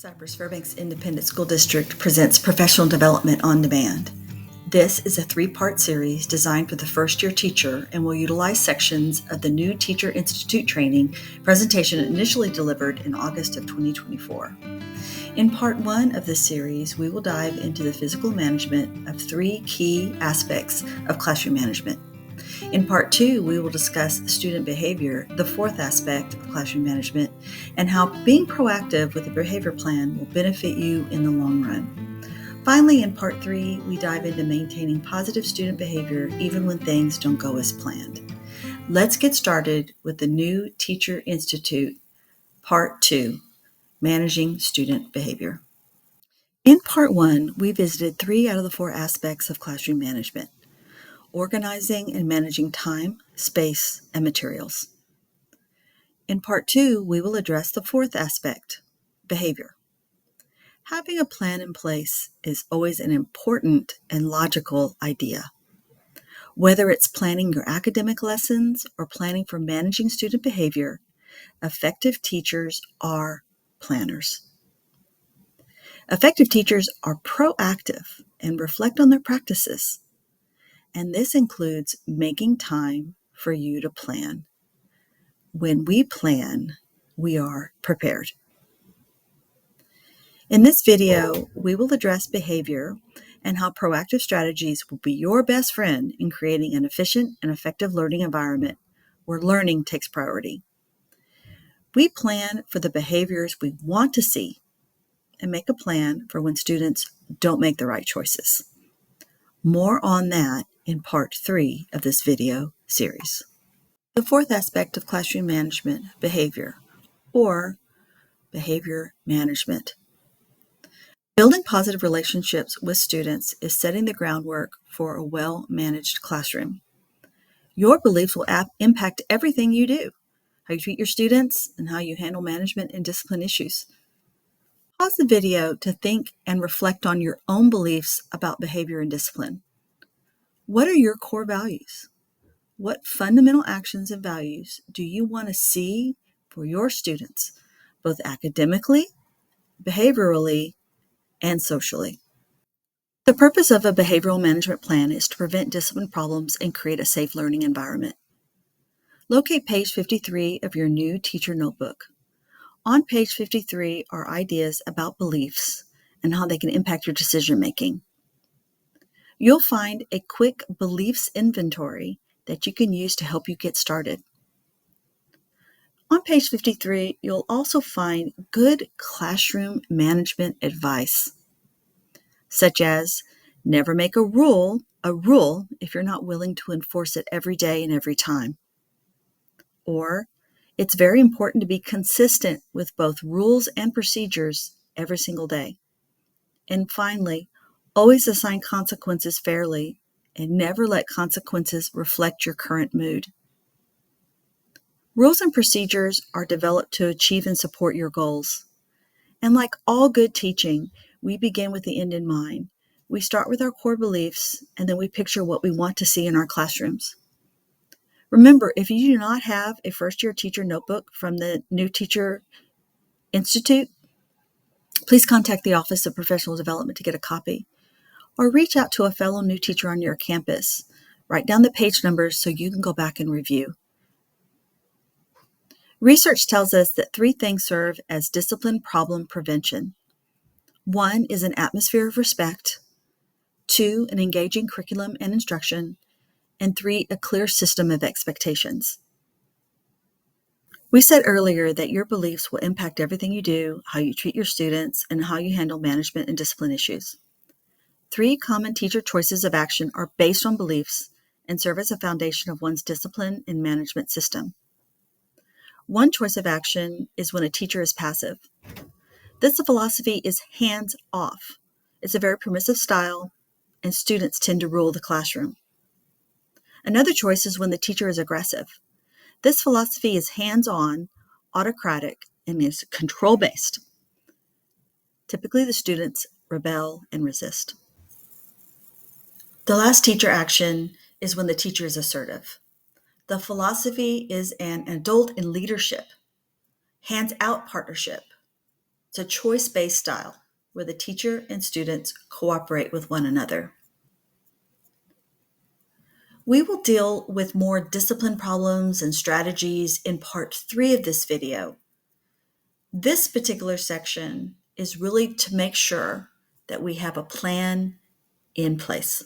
Cypress Fairbanks Independent School District presents Professional Development on Demand. This is a three-part series designed for the first-year teacher and will utilize sections of the new Teacher Institute training presentation initially delivered in August of 2024. In part one of this series, we will dive into the physical management of three key aspects of classroom management. In part two, we will discuss student behavior, the fourth aspect of classroom management, and how being proactive with a behavior plan will benefit you in the long run. Finally, in part three, we dive into maintaining positive student behavior even when things don't go as planned. Let's get started with the new Teacher Institute, part two, managing student behavior. In part one, we visited 3 out of the 4 aspects of classroom management: organizing and managing time, space, and materials. In part 2, we will address the 4th aspect, behavior. Having a plan in place is always an important and logical idea. Whether it's planning your academic lessons or planning for managing student behavior, effective teachers are planners. Effective teachers are proactive and reflect on their practices. And this includes making time for you to plan. When we plan, we are prepared. In this video, we will address behavior and how proactive strategies will be your best friend in creating an efficient and effective learning environment where learning takes priority. We plan for the behaviors we want to see and make a plan for when students don't make the right choices. More on that in part 3 of this video series. The 4th aspect of classroom management, behavior, or behavior management. Building positive relationships with students is setting the groundwork for a well-managed classroom. Your beliefs will impact everything you do, how you treat your students, and how you handle management and discipline issues. Pause the video to think and reflect on your own beliefs about behavior and discipline. What are your core values? What fundamental actions and values do you want to see for your students, both academically, behaviorally, and socially? The purpose of a behavioral management plan is to prevent discipline problems and create a safe learning environment. Locate page 53 of your new teacher notebook. On page 53 are ideas about beliefs and how they can impact your decision making. You'll find a quick beliefs inventory that you can use to help you get started. On page 53, you'll also find good classroom management advice, such as never make a rule if you're not willing to enforce it every day and every time. Or, it's very important to be consistent with both rules and procedures every single day. And finally, always assign consequences fairly and never let consequences reflect your current mood. Rules and procedures are developed to achieve and support your goals. And like all good teaching, we begin with the end in mind. We start with our core beliefs, and then we picture what we want to see in our classrooms. Remember, if you do not have a first-year teacher notebook from the New Teacher Institute, please contact the Office of Professional Development to get a copy, or reach out to a fellow new teacher on your campus. Write down the page numbers so you can go back and review. Research tells us that 3 things serve as discipline problem prevention. 1 is an atmosphere of respect, 2, an engaging curriculum and instruction, and 3, a clear system of expectations. We said earlier that your beliefs will impact everything you do, how you treat your students, and how you handle management and discipline issues. 3 common teacher choices of action are based on beliefs and serve as a foundation of one's discipline and management system. 1 choice of action is when a teacher is passive. This philosophy is hands-off. It's a very permissive style, and students tend to rule the classroom. Another choice is when the teacher is aggressive. This philosophy is hands-on, autocratic, and is control-based. Typically, the students rebel and resist. The last teacher action is when the teacher is assertive. The philosophy is an adult in leadership, hands-out partnership. It's a choice-based style where the teacher and students cooperate with one another. We will deal with more discipline problems and strategies in part 3 of this video. This particular section is really to make sure that we have a plan in place.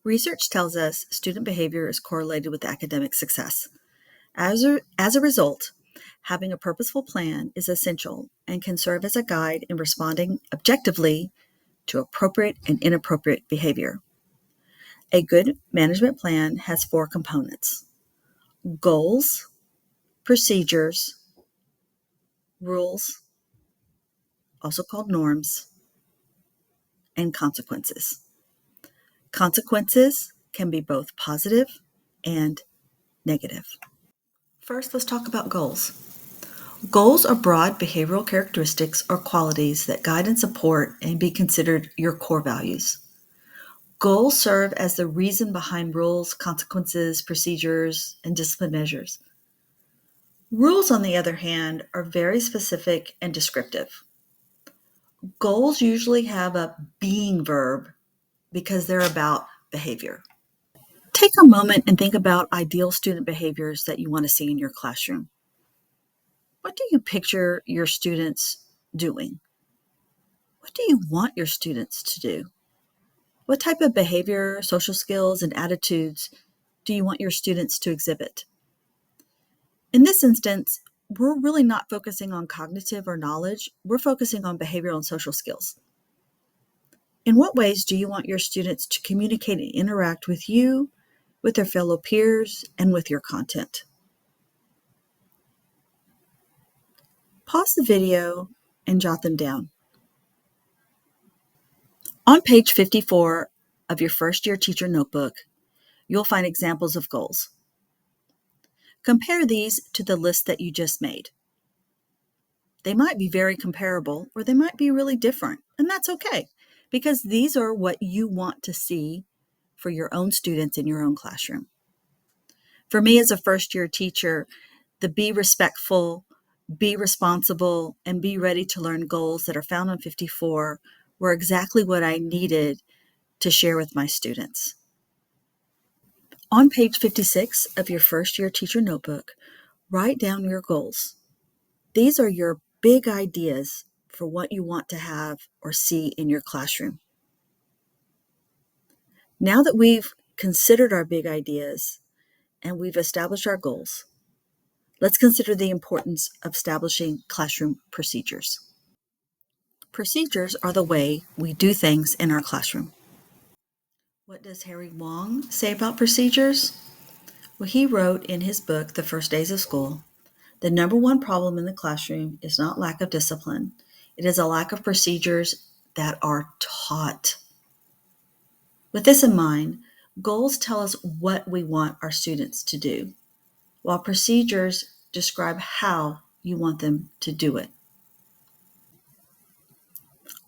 Research tells us student behavior is correlated with academic success. As a result, having a purposeful plan is essential and can serve as a guide in responding objectively to appropriate and inappropriate behavior. A good management plan has 4 components: goals, procedures, rules, also called norms, and consequences. Consequences can be both positive and negative. First, let's talk about goals. Goals are broad behavioral characteristics or qualities that guide and support and be considered your core values. Goals serve as the reason behind rules, consequences, procedures, and discipline measures. Rules, on the other hand, are very specific and descriptive. Goals usually have a being verb because they're about behavior. Take a moment and think about ideal student behaviors that you want to see in your classroom. What do you picture your students doing? What do you want your students to do? What type of behavior, social skills, and attitudes do you want your students to exhibit? In this instance, we're really not focusing on cognitive or knowledge. We're focusing on behavioral and social skills. In what ways do you want your students to communicate and interact with you, with their fellow peers, and with your content? Pause the video and jot them down. On page 54 of your first year teacher notebook, you'll find examples of goals. Compare these to the list that you just made. They might be very comparable or they might be really different, and that's okay because these are what you want to see for your own students in your own classroom. For me as a first year teacher, the be respectful, be responsible, and be ready to learn goals that are found on 54 were exactly what I needed to share with my students. On page 56 of your first year teacher notebook, write down your goals. These are your big ideas for what you want to have or see in your classroom. Now that we've considered our big ideas and we've established our goals, let's consider the importance of establishing classroom procedures. Procedures are the way we do things in our classroom. What does Harry Wong say about procedures? Well, he wrote in his book, The First Days of School, the number one problem in the classroom is not lack of discipline. It is a lack of procedures that are taught. With this in mind, goals tell us what we want our students to do, while procedures describe how you want them to do it.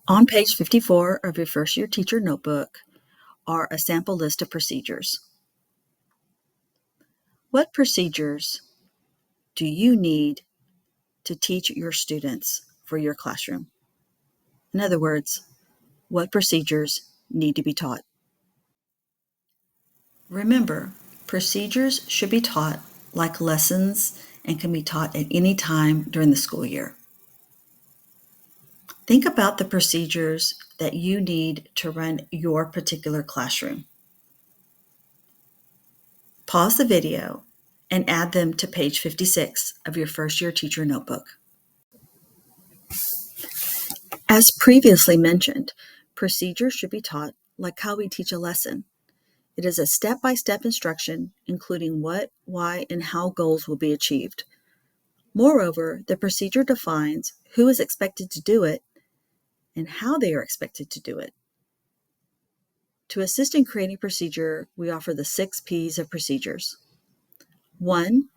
On page 54 of your first year teacher notebook are a sample list of procedures. What procedures do you need to teach your students for your classroom? In other words, what procedures need to be taught? Remember, procedures should be taught like lessons and can be taught at any time during the school year. Think about the procedures that you need to run your particular classroom. Pause the video and add them to page 56 of your first year teacher notebook. As previously mentioned, procedures should be taught like how we teach a lesson. It is a step-by-step instruction, including what, why, and how goals will be achieved. Moreover, the procedure defines who is expected to do it and how they are expected to do it. To assist in creating procedure, we offer the 6 P's of procedures. 1.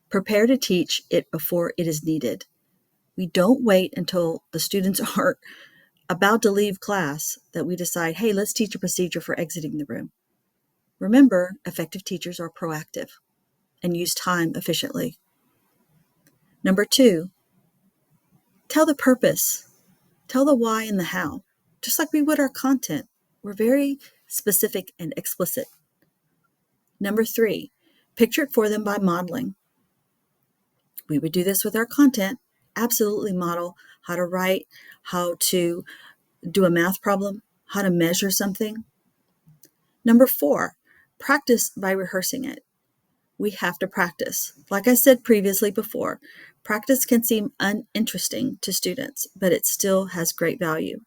Prepare to teach it before it is needed. We don't wait until the students are about to leave class that we decide, hey, let's teach a procedure for exiting the room. Remember, effective teachers are proactive and use time efficiently. Number 2, tell the purpose Tell the why and the how, just like we would our content. We're very specific and explicit. Number 3, picture it for them by modeling. We would do this with our content. Absolutely model how to write, how to do a math problem, how to measure something. Number 4, practice by rehearsing it. We have to practice. Like I said previously before, practice can seem uninteresting to students, but it still has great value.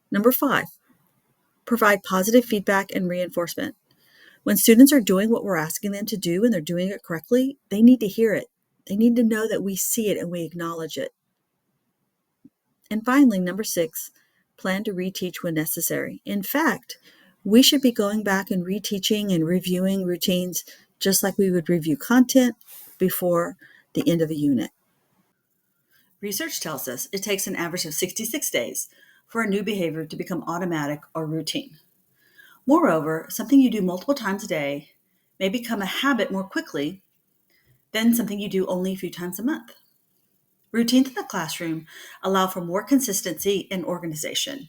Number 5, provide positive feedback and reinforcement. When students are doing what we're asking them to do and they're doing it correctly, they need to hear it. They need to know that we see it and we acknowledge it. And finally, number 6, plan to reteach when necessary. In fact, we should be going back and reteaching and reviewing routines just like we would review content before the end of a unit. Research tells us it takes an average of 66 days for a new behavior to become automatic or routine. Moreover, something you do multiple times a day may become a habit more quickly than something you do only a few times a month. Routines in the classroom allow for more consistency and organization.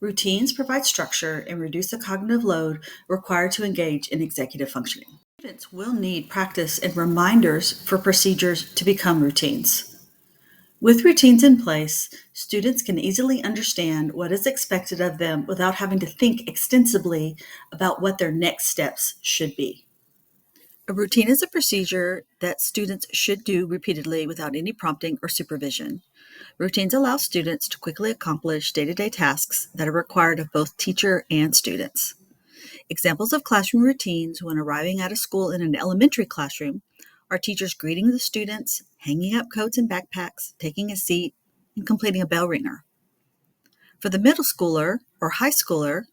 Routines provide structure and reduce the cognitive load required to engage in executive functioning. Students will need practice and reminders for procedures to become routines. With routines in place, students can easily understand what is expected of them without having to think extensively about what their next steps should be. A routine is a procedure that students should do repeatedly without any prompting or supervision. Routines allow students to quickly accomplish day-to-day tasks that are required of both teacher and students. Examples of classroom routines when arriving at a school in an elementary classroom are teachers greeting the students, hanging up coats and backpacks, taking a seat, and completing a bell ringer. For the middle schooler or high schooler,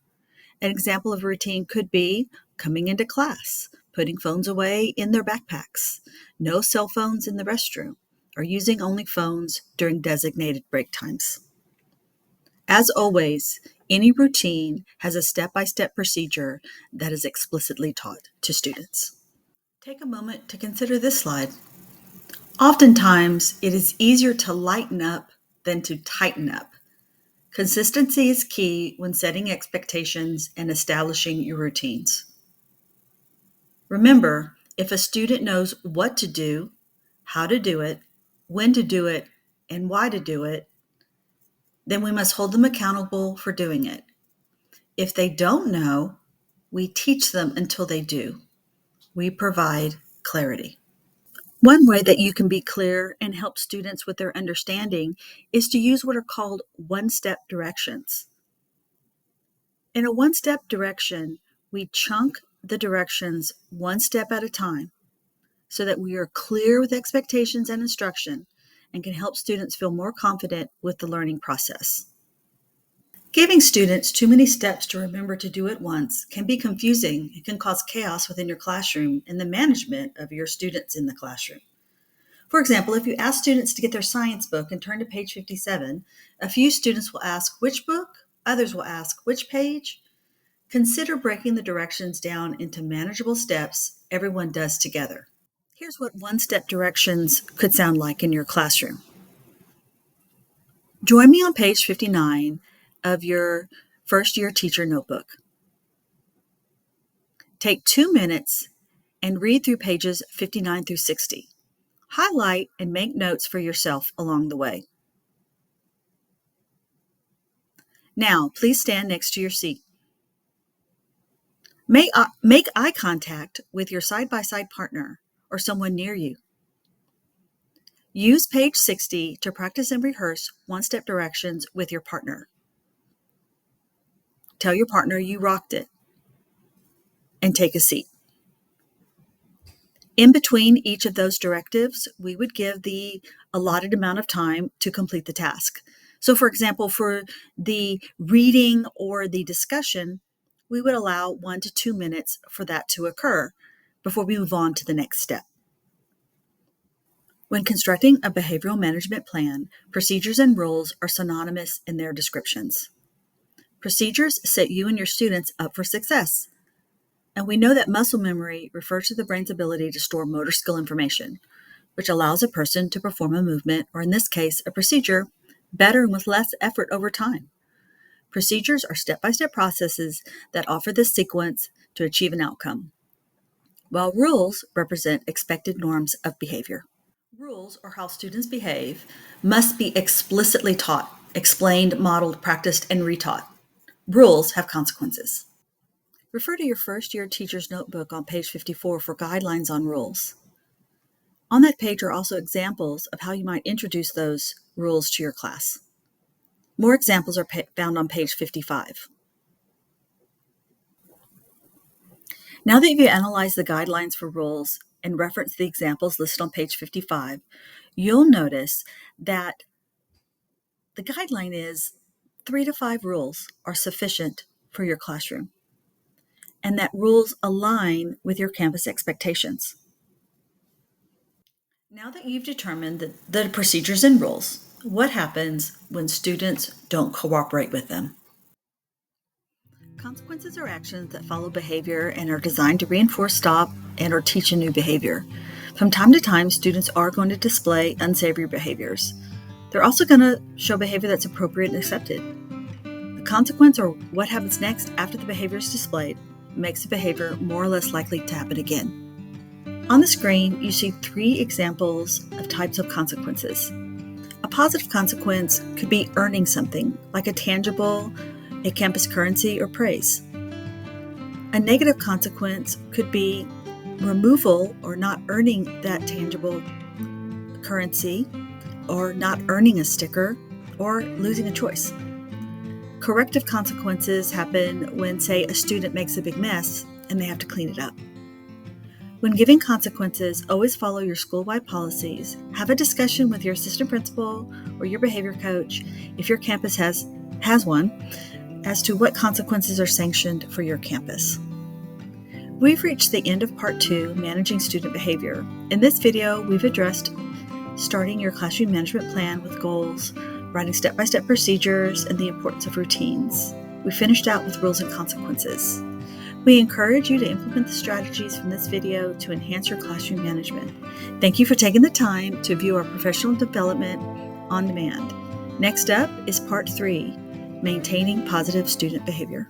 an example of a routine could be coming into class, putting phones away in their backpacks, no cell phones in the restroom, or using only phones during designated break times. As always, any routine has a step-by-step procedure that is explicitly taught to students. Take a moment to consider this slide. Oftentimes, it is easier to lighten up than to tighten up. Consistency is key when setting expectations and establishing your routines. Remember, if a student knows what to do, how to do it, when to do it, and why to do it, then we must hold them accountable for doing it. If they don't know, we teach them until they do. We provide clarity. One way that you can be clear and help students with their understanding is to use what are called one-step directions. In a one-step direction, we chunk the directions one step at a time so that we are clear with expectations and instruction and can help students feel more confident with the learning process. Giving students too many steps to remember to do at once can be confusing. It can cause chaos within your classroom and the management of your students in the classroom. For example, if you ask students to get their science book and turn to page 57, a few students will ask which book, others will ask which page. Consider breaking the directions down into manageable steps everyone does together. Here's what one-step directions could sound like in your classroom. Join me on page 59 of your first year teacher notebook. Take 2 minutes and read through pages 59 through 60. Highlight and make notes for yourself along the way. Now, please stand next to your seat. Make eye contact with your side-by-side partner or someone near you. Use page 60 to practice and rehearse one-step directions with your partner. Tell your partner you rocked it and take a seat. In between each of those directives, we would give the allotted amount of time to complete the task. So for example, for the reading or the discussion, we would allow 1 to 2 minutes for that to occur before we move on to the next step. When constructing a behavioral management plan, procedures and rules are synonymous in their descriptions. Procedures set you and your students up for success. And we know that muscle memory refers to the brain's ability to store motor skill information, which allows a person to perform a movement, or in this case, a procedure, better and with less effort over time. Procedures are step-by-step processes that offer this sequence to achieve an outcome, while rules represent expected norms of behavior. Rules, or how students behave, must be explicitly taught, explained, modeled, practiced, and retaught. Rules have consequences. Refer to your first year teacher's notebook on page 54 for guidelines on rules. On that page are also examples of how you might introduce those rules to your class. More examples are found on page 55. Now that you've analyzed the guidelines for rules and referenced the examples listed on page 55, you'll notice that the guideline is 3 to 5 rules are sufficient for your classroom, and that rules align with your campus expectations. Now that you've determined the procedures and rules, what happens when students don't cooperate with them? Consequences are actions that follow behavior and are designed to reinforce, stop, and or teach a new behavior. From time to time, students are going to display unsavory behaviors. They're also going to show behavior that's appropriate and accepted. The consequence, or what happens next after the behavior is displayed, makes the behavior more or less likely to happen again. On the screen, you see 3 examples of types of consequences. A positive consequence could be earning something, like a tangible, a campus currency, or praise. A negative consequence could be removal or not earning that tangible currency, or not earning a sticker, or losing a choice. Corrective consequences happen when, say, a student makes a big mess and they have to clean it up. When giving consequences, always follow your school-wide policies. Have a discussion with your assistant principal or your behavior coach, if your campus has one, as to what consequences are sanctioned for your campus. We've reached the end of part 2, Managing Student Behavior. In this video, we've addressed starting your classroom management plan with goals, writing step-by-step procedures, and the importance of routines. We finished out with rules and consequences. We encourage you to implement the strategies from this video to enhance your classroom management. Thank you for taking the time to view our professional development on demand. Next up is part 3, Maintaining Positive Student Behavior.